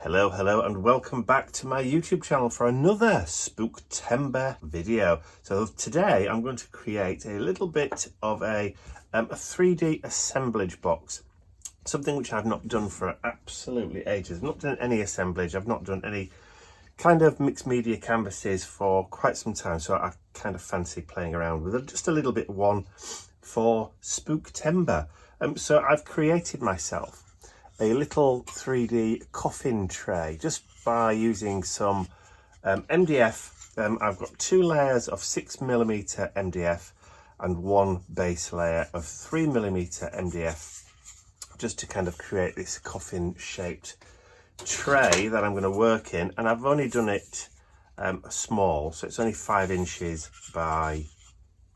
Hello and welcome back to my YouTube channel for another Spooktember video. So today I'm going to create a little bit of a 3D assemblage box. Something which I've not done for absolutely ages. I've not done any assemblage, I've not done any kind of mixed media canvases for quite some time. So I kind of fancy playing around with just a little bit one for Spooktember. So I've created myself a little 3D coffin tray just by using some MDF. I've got two layers of 6mm MDF and one base layer of 3mm MDF just to kind of create this coffin shaped tray that I'm going to work in. And I've only done it small, so it's only 5 inches by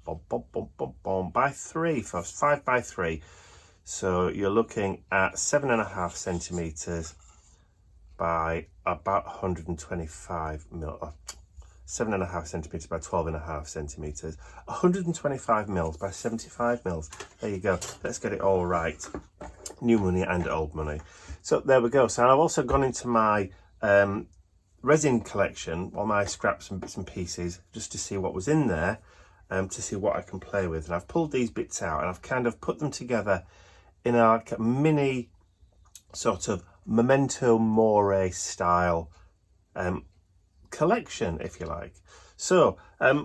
3 first, 5 by 3. So you're looking at 7.5 centimeters by about 125 mil, 7.5 centimeters by 12.5 centimeters, 125 mils by 75 mils. There you go. Let's get it all right. New money and old money. So there we go. So I've also gone into my resin collection, all my scraps and bits and pieces, just to see what was in there, to see what I can play with. And I've pulled these bits out and I've kind of put them together in a mini sort of Memento Mori style collection, if you like. So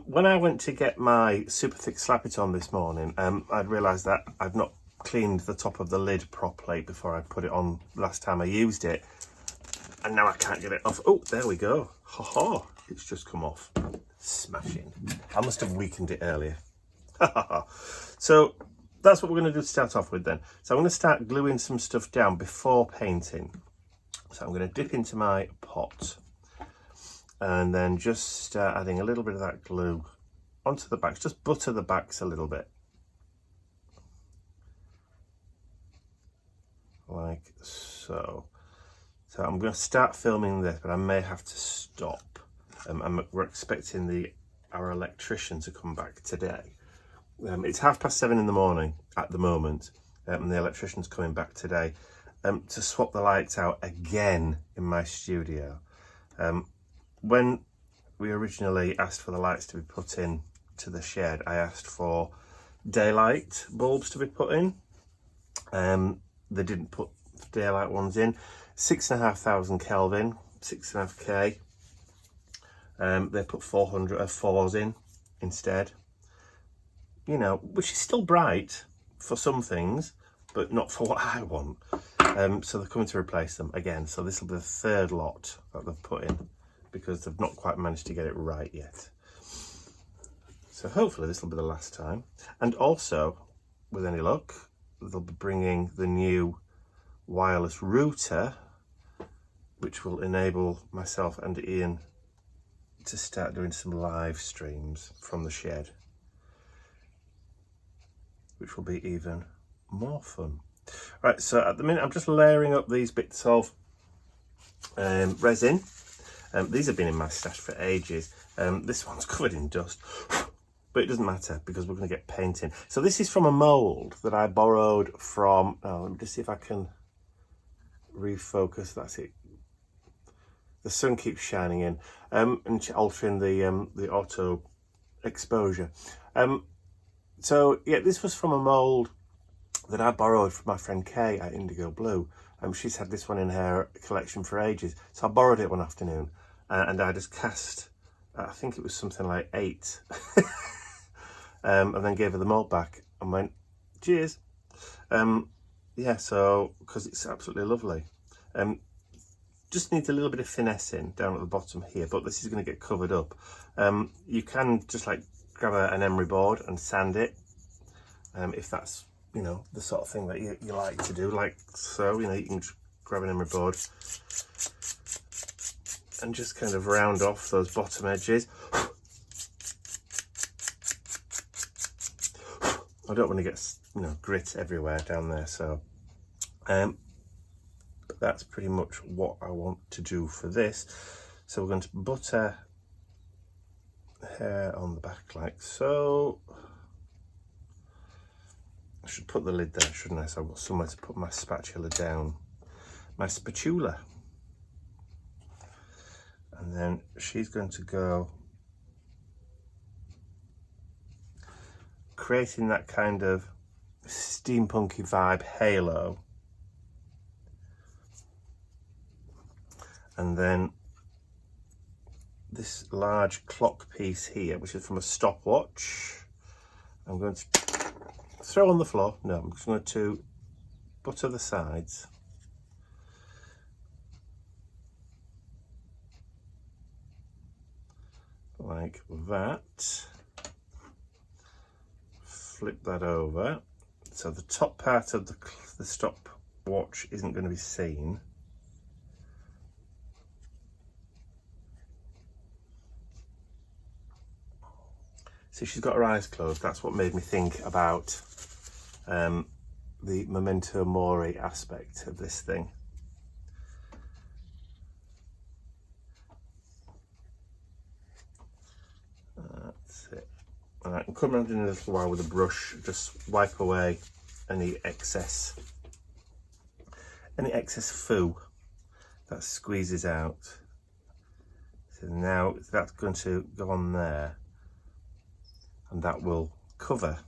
when I went to get my super thick slap it on this morning, I'd realised that I'd not cleaned the top of the lid properly before I put it on last time I used it, and now I can't get it off. Oh, there we go. Ha ha, it's just come off. Smashing. I must have weakened it earlier. So that's what we're going to do to start off with then. So I'm going to start gluing some stuff down before painting. So I'm going to dip into my pot and then just start adding a little bit of that glue onto the backs. Just butter the backs a little bit. Like so. So I'm going to start filming this, but I may have to stop. We're expecting our electrician to come back today. It's 7:30 in the morning at the moment, and the electrician's coming back today to swap the lights out again in my studio. When we originally asked for the lights to be put in to the shed, I asked for daylight bulbs to be put in. They didn't put daylight ones in. 6,500 Kelvin, 6.5K. They put 400 in instead. You know, which is still bright for some things, but not for what I want. So they're coming to replace them again. So this will be the third lot that they've put in because they've not quite managed to get it right yet. So hopefully this will be the last time. And also, with any luck, they'll be bringing the new wireless router, which will enable myself and Ian to start doing some live streams from the shed, which will be even more fun. Right, so at the minute I'm just layering up these bits of resin. These have been in my stash for ages. This one's covered in dust, but it doesn't matter because we're going to get painting. So this is from a mould that I borrowed from, let me just see if I can refocus. That's it. The sun keeps shining in and altering the auto exposure. So yeah, this was from a mould that I borrowed from my friend Kay at Indigo Blue. She's had this one in her collection for ages. So I borrowed it one afternoon and I just cast, I think it was something like 8. And then gave her the mould back and went, cheers. Yeah, so, because it's absolutely lovely. Just needs a little bit of finessing down at the bottom here, but this is going to get covered up. You can just like grab an emery board and sand it, if that's, you know, the sort of thing that you like to do, like so. You know, you can just grab an emery board and just kind of round off those bottom edges. I don't want to get, you know, grit everywhere down there, so but that's pretty much what I want to do for this. So we're going to butter hair on the back like so. I should put the lid there, shouldn't I? So I've got somewhere to put my spatula down. My spatula. And then she's going to go creating that kind of steampunky vibe halo. And then this large clock piece here, which is from a stopwatch, I'm going to throw on the floor. No, I'm just going to butter the sides. Like that. Flip that over. So the top part of the stopwatch isn't going to be seen. See, she's got her eyes closed. That's what made me think about the Memento Mori aspect of this thing. That's it. And I can come around in a little while with a brush, just wipe away any excess foo that squeezes out. So now that's going to go on there, and that will cover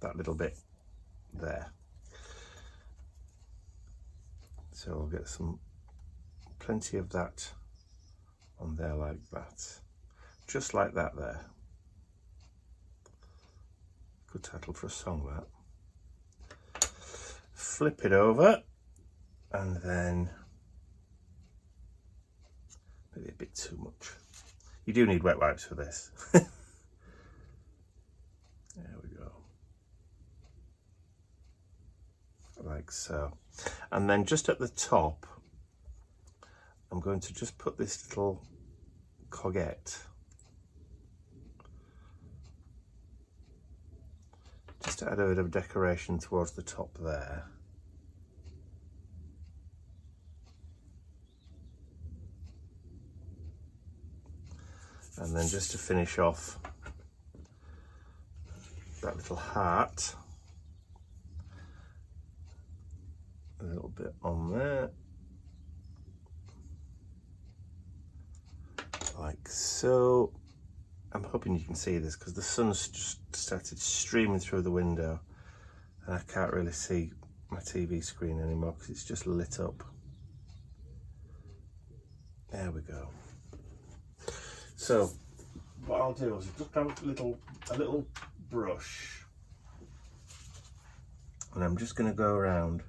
that little bit there. So we'll get plenty of that on there like that, just like that there. Good title for a song, that. Flip it over, and then maybe a bit too much. You do need wet wipes for this. There we go. Like so. And then just at the top, I'm going to just put this little coguette. Just to add a bit of decoration towards the top there. And then just to finish off that little heart, a little bit on there, like so. I'm hoping you can see this because the sun's just started streaming through the window and I can't really see my TV screen anymore because it's just lit up. There we go. So what I'll do is just grab a little brush, and I'm just going to go around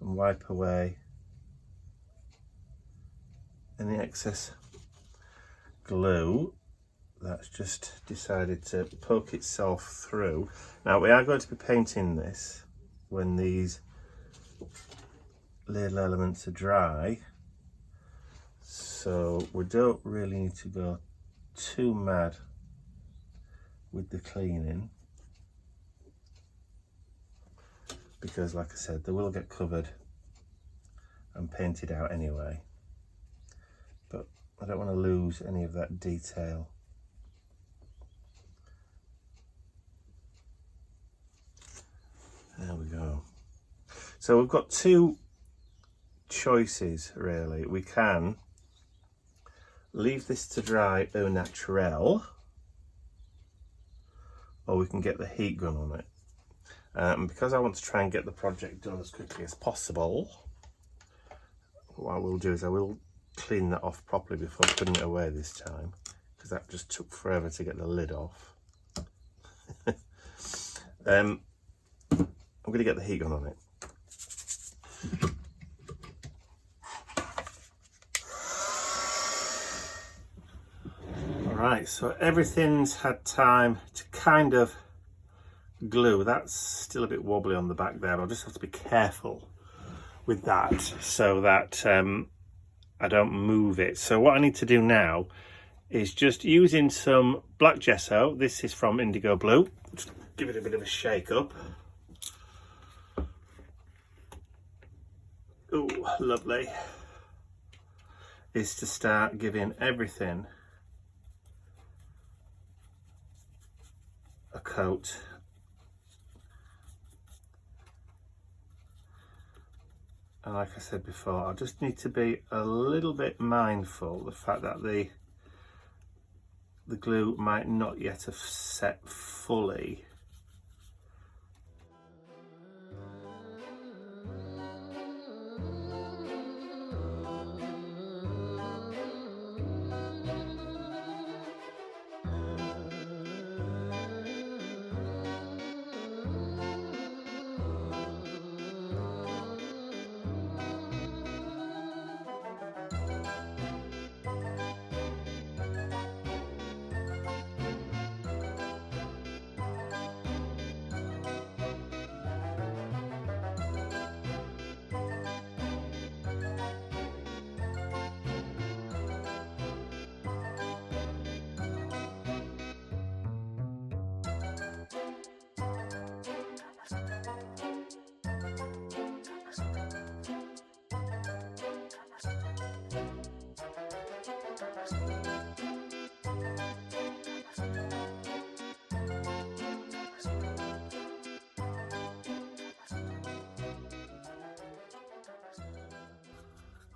and wipe away any excess glue that's just decided to poke itself through. Now we are going to be painting this when these little elements are dry, so we don't really need to go too mad with the cleaning, because like I said, they will get covered and painted out anyway, but I don't want to lose any of that detail. There we go. So we've got two choices really. We can leave this to dry au naturel, or we can get the heat gun on it. And because I want to try and get the project done as quickly as possible, what I will do is I will clean that off properly before putting it away this time, because that just took forever to get the lid off. I'm going to get the heat gun on it. Alright, so everything's had time to kind of glue. That's still a bit wobbly on the back there. I'll just have to be careful with that so that I don't move it. So what I need to do now is just using some black gesso. This is from Indigo Blue. Just give it a bit of a shake up. Oh, lovely. Is to start giving everything a coat. And like I said before, I just need to be a little bit mindful of the fact that the glue might not yet have set fully.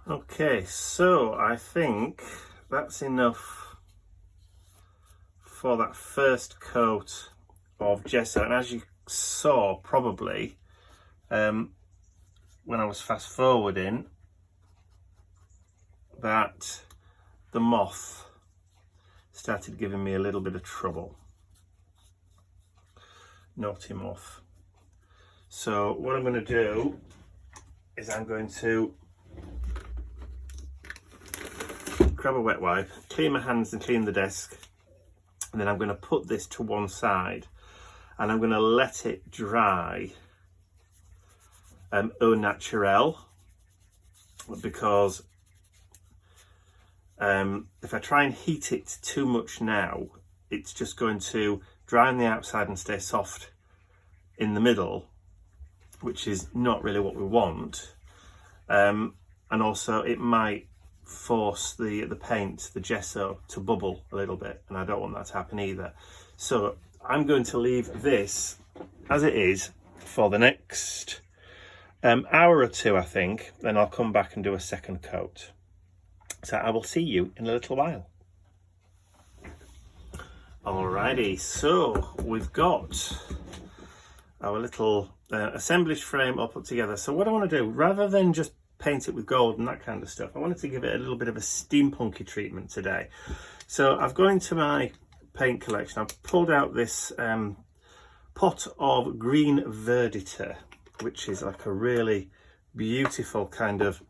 Okay, so I think that's enough for that first coat of gesso. And as you saw probably when I was fast forwarding, that the moth started giving me a little bit of trouble. Naughty moth. So what I'm going to do is I'm going to grab a wet wipe, clean my hands and clean the desk, and then I'm going to put this to one side and I'm going to let it dry au naturel, because if I try and heat it too much now, it's just going to dry on the outside and stay soft in the middle, which is not really what we want. And also it might force the paint, the gesso, to bubble a little bit, and I don't want that to happen either. So I'm going to leave this as it is for the next hour or two, I think, then I'll come back and do a second coat. So I will see you in a little while. Alrighty, so we've got our little assemblage frame all put together. So what I want to do, rather than just paint it with gold and that kind of stuff, I wanted to give it a little bit of a steampunky treatment today. So I've gone into my paint collection, I've pulled out this pot of green verditer, which is like a really beautiful kind of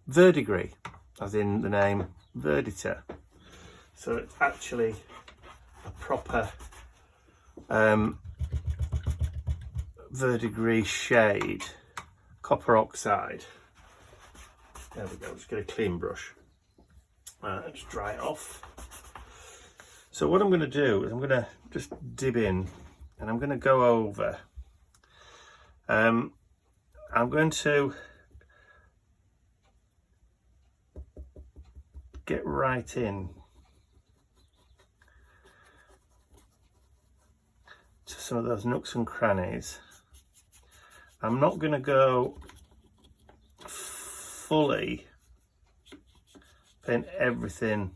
verdigris, as in the name verditer. So it's actually a proper verdigris shade, copper oxide. There we go, just get a clean brush and just dry it off. So what I'm going to do is I'm going to just dib in and I'm going to go over. I'm going to get right in to some of those nooks and crannies. I'm not going to go fully paint everything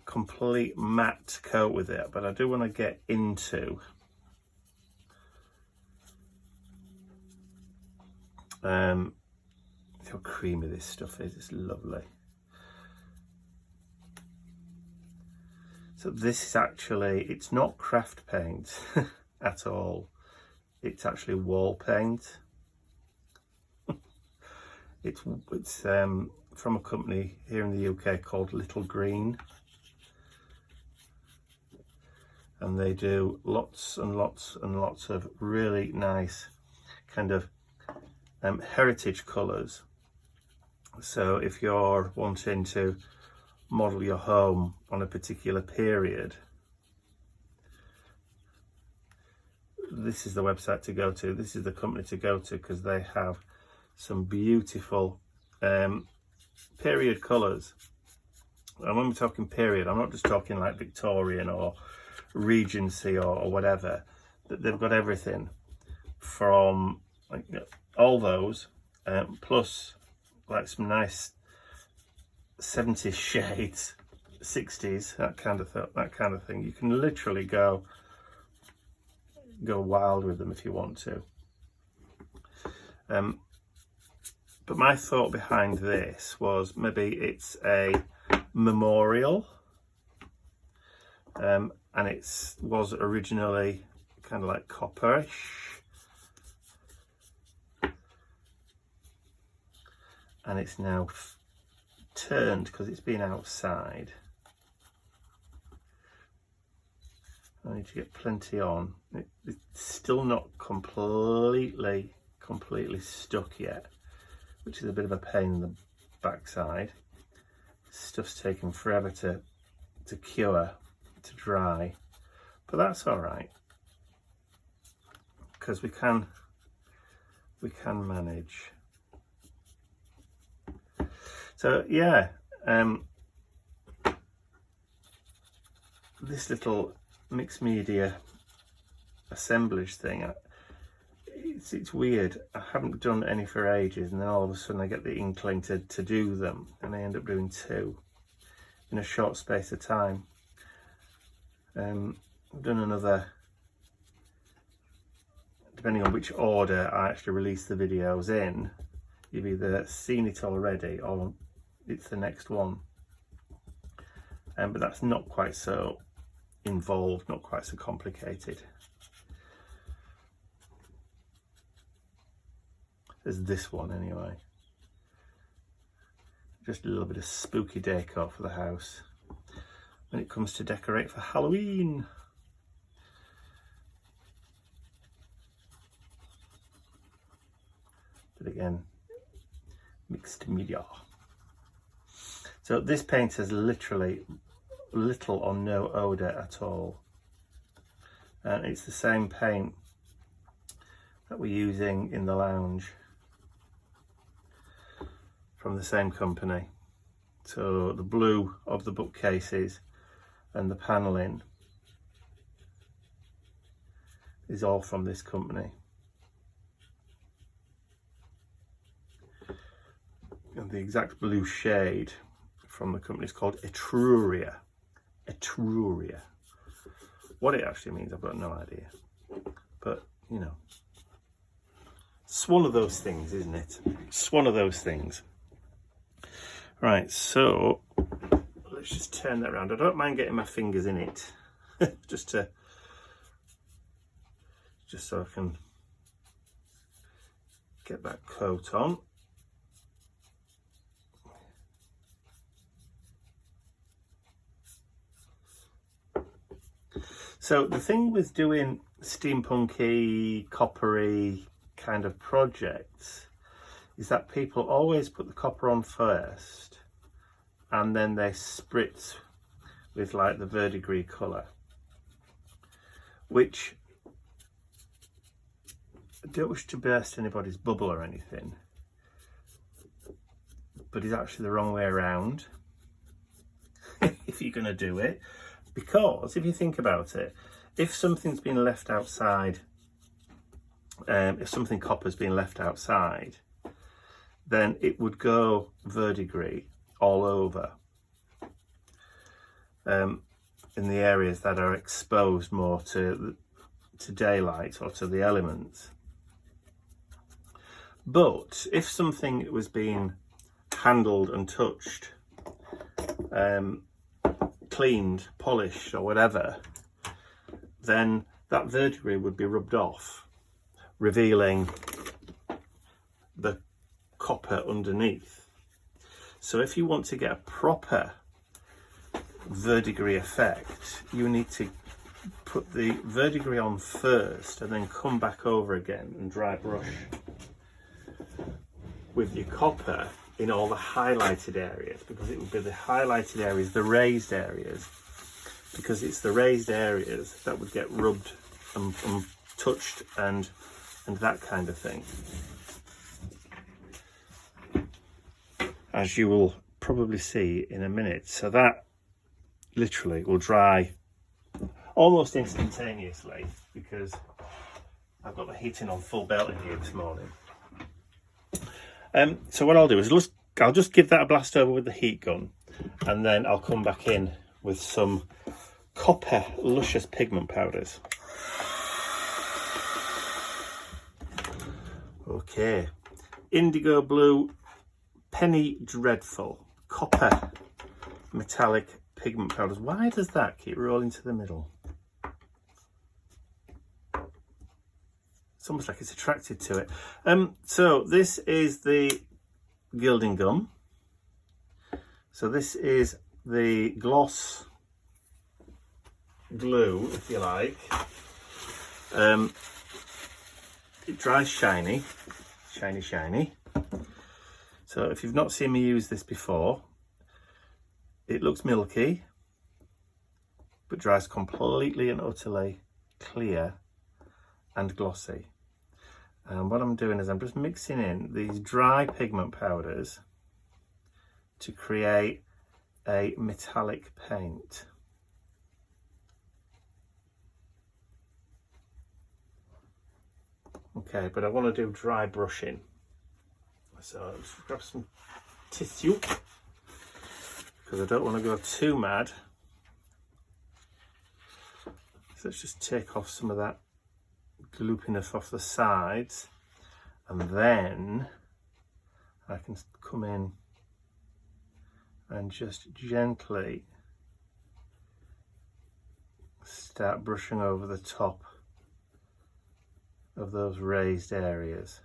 complete matte coat with it, but I do want to get into how creamy this stuff is. It's lovely. So this is actually, it's not craft paint at all. It's actually wall paint. It's from a company here in the UK called Little Green, and they do lots and lots and lots of really nice kind of heritage colours. So if you're wanting to model your home on a particular period, this is the website to go to, this is the company to go to, because they have some beautiful period colours. And when we're talking period, I'm not just talking like Victorian or Regency or whatever. They've got everything from like all those, plus like some nice 70s shades, 60s, that kind of thing. You can literally go wild with them if you want to. But my thought behind this was maybe it's a memorial, and it was originally kind of like copperish, and it's now turned because it's been outside. I need to get plenty on. It's still not completely stuck yet, which is a bit of a pain in the backside. Stuff's taken forever to cure, to dry, but that's all right because we can manage. So yeah, this little mixed media assemblage thing, it's weird. I haven't done any for ages, and then all of a sudden I get the inkling to do them, and I end up doing 2 in a short space of time. I've done another, depending on which order I actually release the videos in. You've either seen it already or it's the next one, but that's not quite so involved, not quite so complicated as this one anyway. Just a little bit of spooky decor for the house when it comes to decorate for Halloween. But again, mixed media. So this paint has literally little or no odour at all, and it's the same paint that we're using in the lounge from the same company. So the blue of the bookcases and the panelling is all from this company. And the exact blue shade from the company is called Etruria. Etruria. What it actually means, I've got no idea. But, you know, it's one of those things, isn't it? It's one of those things. Right, so let's just turn that around. I don't mind getting my fingers in it, just so I can get that coat on. So the thing with doing steampunky, coppery kind of projects is that people always put the copper on first and then they spritz with like the verdigris colour, which I don't wish to burst anybody's bubble or anything, but is actually the wrong way around if you're going to do it. Because if you think about it, if something's been left outside, if something copper's been left outside, then it would go verdigris all over in the areas that are exposed more to daylight or to the elements. But if something was being handled and touched, cleaned, polished or whatever, then that verdigris would be rubbed off, revealing the copper underneath. So if you want to get a proper verdigris effect, you need to put the verdigris on first and then come back over again and dry brush with your copper in all the highlighted areas, because it would be the highlighted areas, the raised areas, because it's the raised areas that would get rubbed and touched and that kind of thing, as you will probably see in a minute. So that literally will dry almost instantaneously, because I've got the heating on full belt in here this morning. So what I'll do is I'll just give that a blast over with the heat gun, and then I'll come back in with some copper luscious pigment powders. Okay, indigo blue, penny dreadful, copper metallic pigment powders. Why does that keep rolling to the middle? It's almost like it's attracted to it. So this is the gilding gum. So this is the gloss glue, if you like. It dries shiny. So if you've not seen me use this before, it looks milky, but dries completely and utterly clear and glossy. And what I'm doing is I'm just mixing in these dry pigment powders to create a metallic paint. Okay, but I want to do dry brushing. So let's grab some tissue, because I don't want to go too mad. So let's just take off some of that gloopiness off the sides, and then I can come in and just gently start brushing over the top of those raised areas.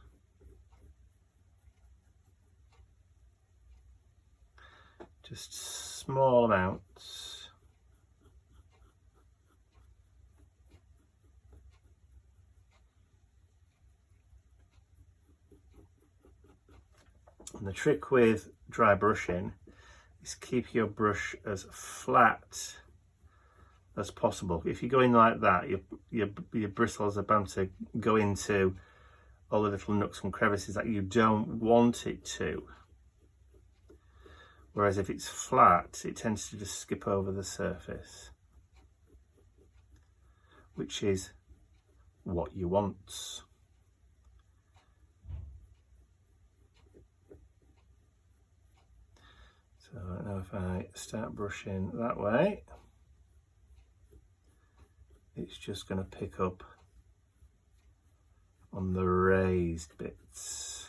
Just small amounts. And the trick with dry brushing is keep your brush as flat as possible. If you go in like that, your bristles are bound to go into all the little nooks and crevices that you don't want it to. Whereas if it's flat, it tends to just skip over the surface, which is what you want. So now if I start brushing that way, it's just going to pick up on the raised bits.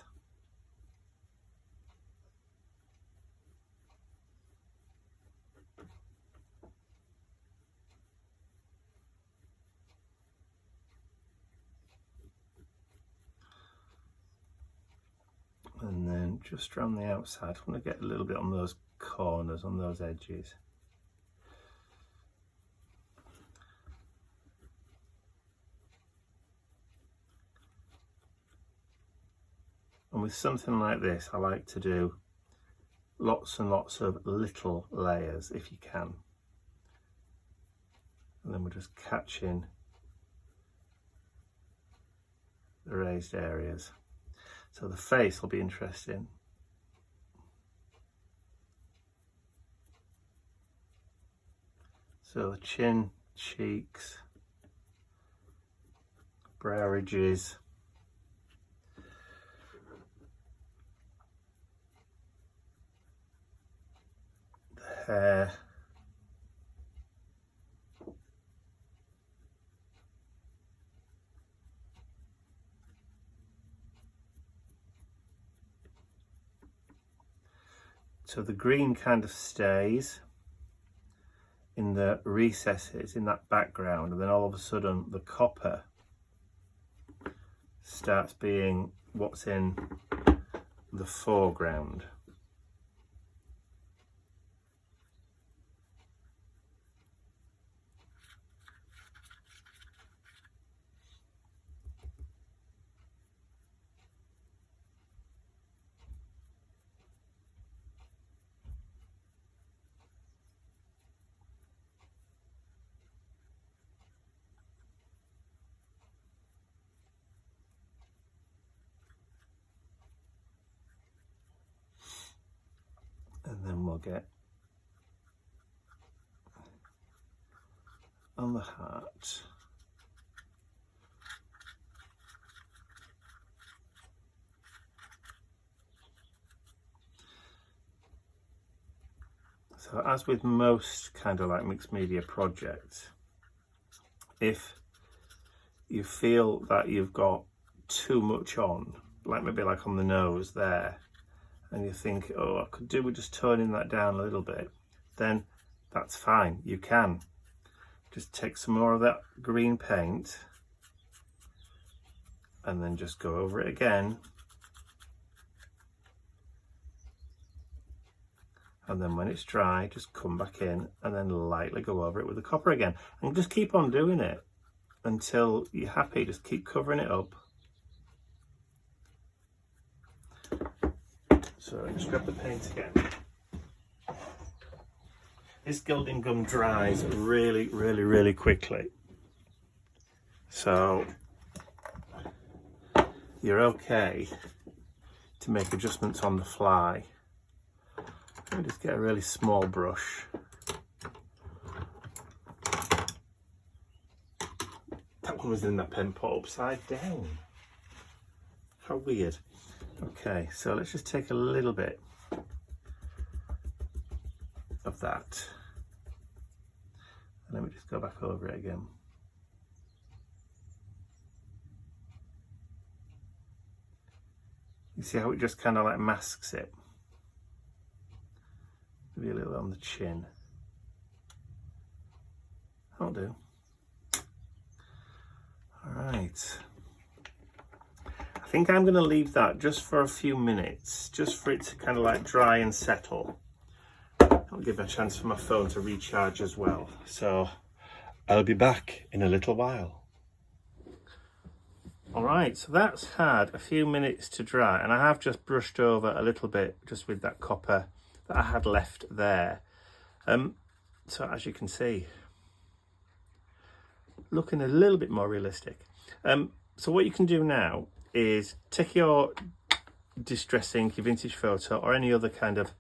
And then just around the outside, I want to get a little bit on those corners, on those edges. And with something like this, I like to do lots and lots of little layers if you can. And then we're just catching the raised areas. So the face will be interesting. So the chin, cheeks, brow ridges, the hair, so the green kind of stays in the recesses, in that background, and then all of a sudden the copper starts being what's in the foreground. And then we'll get on the heart. So as with most kind of like mixed media projects, if you feel that you've got too much on, like maybe like on the nose there, and you think, oh, I could do with just toning that down a little bit, then that's fine. You can just take some more of that green paint and then just go over it again, and then when it's dry, just come back in and then lightly go over it with the copper again, and just keep on doing it until you're happy. Just keep covering it up. So just grab the paint again. This gilding gum dries really quickly, so you're okay to make adjustments on the fly. Let me just get a really small brush. That one was in that pen pot upside down. How weird. Okay, so let's just take a little bit of that. And let me just go back over it again. You see how it just kind of like masks it? Maybe a little on the chin. That'll do. All right. I think I'm going to leave that just for a few minutes, just for it to kind of like dry and settle. I'll give a chance for my phone to recharge as well. So I'll be back in a little while. All right, so that's had a few minutes to dry, and I have just brushed over a little bit just with that copper that I had left there. So as you can see, looking a little bit more realistic. So what you can do now is take your distress ink, your vintage photo, or any other kind of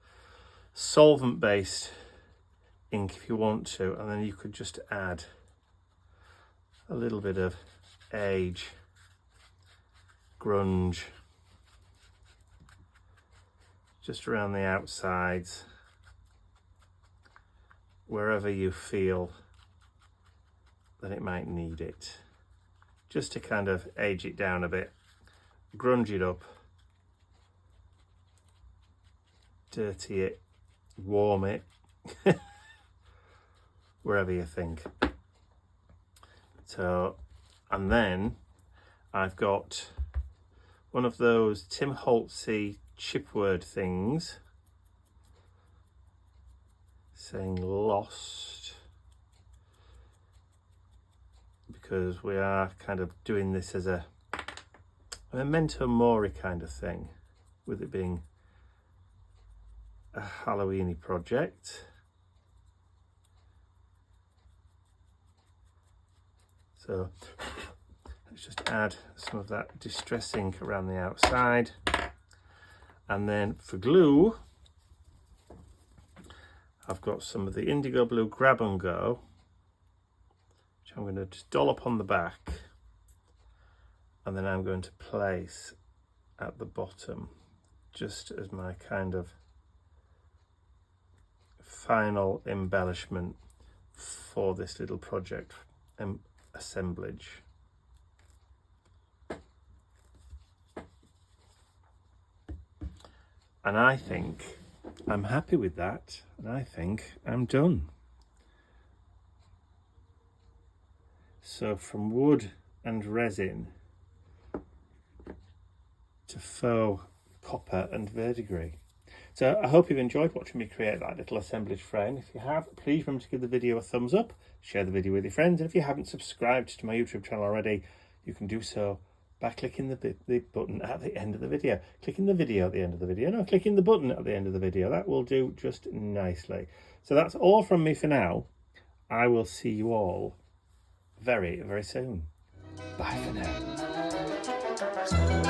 solvent based ink if you want to, and then you could just add a little bit of age, grunge, just around the outsides, wherever you feel that it might need it, just to kind of age it down a bit, grunge it up, dirty it, warm it, wherever you think. So, and then I've got one of those Tim Holtzy chipword things saying lost, because we are kind of doing this as a Memento Mori kind of thing, with it being a Halloweeny project. So let's just add some of that distress ink around the outside, and then for glue I've got some of the indigo blue grab and go, which I'm going to just dollop on the back, and then I'm going to place at the bottom just as my kind of final embellishment for this little project assemblage. And I think I'm happy with that, and I think I'm done. So from wood and resin to faux copper and verdigris. So I hope you've enjoyed watching me create that little assemblage frame. If you have, please remember to give the video a thumbs up, share the video with your friends, and if you haven't subscribed to my YouTube channel already, you can do so by clicking the button at the end of the video. Clicking the video at the end of the video. No, clicking the button at the end of the video. That will do just nicely. So that's all from me for now. I will see you all very, very soon. Bye for now.